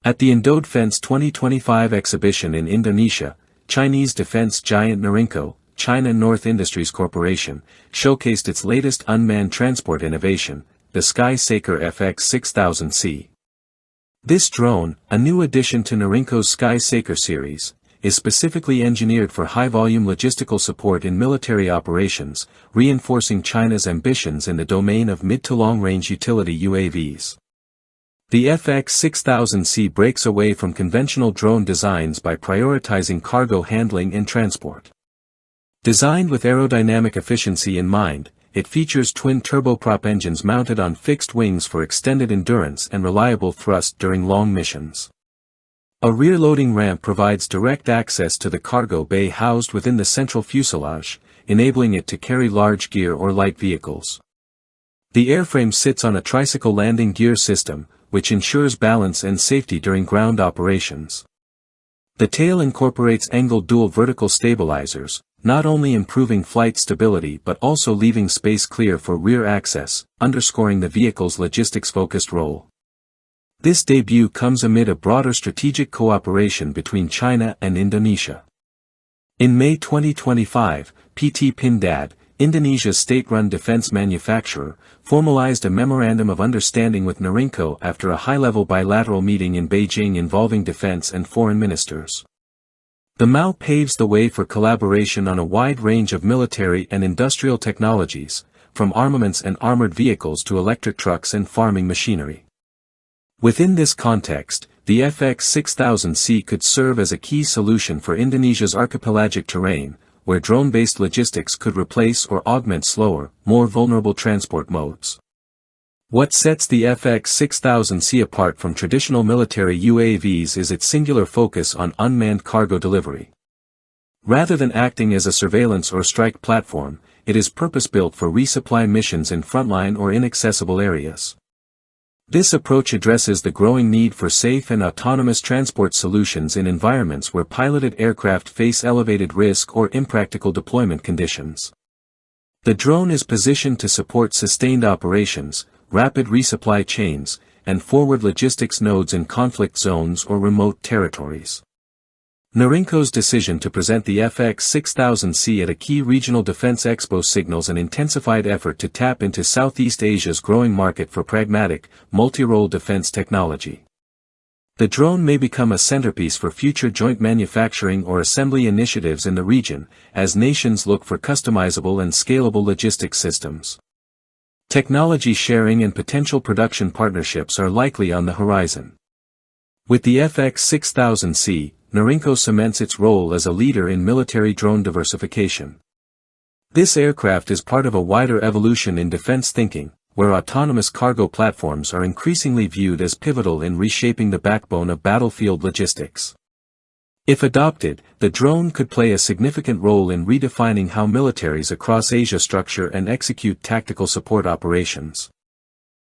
At the Indodefense 2025 exhibition in Indonesia, Chinese defense giant NORINCO, China North Industries Corporation, showcased its latest unmanned transport innovation, the Sky Saker FX6000C. This drone, a new addition to NORINCO's Sky Saker series, is specifically engineered for high-volume logistical support in military operations, reinforcing China's ambitions in the domain of mid- to long-range utility UAVs. The FX6000C breaks away from conventional drone designs by prioritizing cargo handling and transport. Designed with aerodynamic efficiency in mind, it features twin turboprop engines mounted on fixed wings for extended endurance and reliable thrust during long missions. A rear-loading ramp provides direct access to the cargo bay housed within the central fuselage, enabling it to carry large gear or light vehicles. The airframe sits on a tricycle landing gear system, which ensures balance and safety during ground operations. The tail incorporates angled dual vertical stabilizers, not only improving flight stability but also leaving space clear for rear access, underscoring the vehicle's logistics-focused role. This debut comes amid a broader strategic cooperation between China and Indonesia. In May 2025, PT Pindad, Indonesia's state-run defense manufacturer, formalized a memorandum of understanding with NORINCO after a high-level bilateral meeting in Beijing involving defense and foreign ministers. The MOU paves the way for collaboration on a wide range of military and industrial technologies, from armaments and armored vehicles to electric trucks and farming machinery. Within this context, the FX6000C could serve as a key solution for Indonesia's archipelagic terrain, where drone-based logistics could replace or augment slower, more vulnerable transport modes. What sets the FX6000C apart from traditional military UAVs is its singular focus on unmanned cargo delivery. Rather than acting as a surveillance or strike platform, it is purpose-built for resupply missions in frontline or inaccessible areas. This approach addresses the growing need for safe and autonomous transport solutions in environments where piloted aircraft face elevated risk or impractical deployment conditions. The drone is positioned to support sustained operations, rapid resupply chains, and forward logistics nodes in conflict zones or remote territories. NORINCO's decision to present the FX6000C at a key regional defense expo signals an intensified effort to tap into Southeast Asia's growing market for pragmatic, multi-role defense technology. The drone may become a centerpiece for future joint manufacturing or assembly initiatives in the region, as nations look for customizable and scalable logistics systems. Technology sharing and potential production partnerships are likely on the horizon. With the FX6000C, NORINCO cements its role as a leader in military drone diversification. This aircraft is part of a wider evolution in defense thinking, where autonomous cargo platforms are increasingly viewed as pivotal in reshaping the backbone of battlefield logistics. If adopted, the drone could play a significant role in redefining how militaries across Asia structure and execute tactical support operations.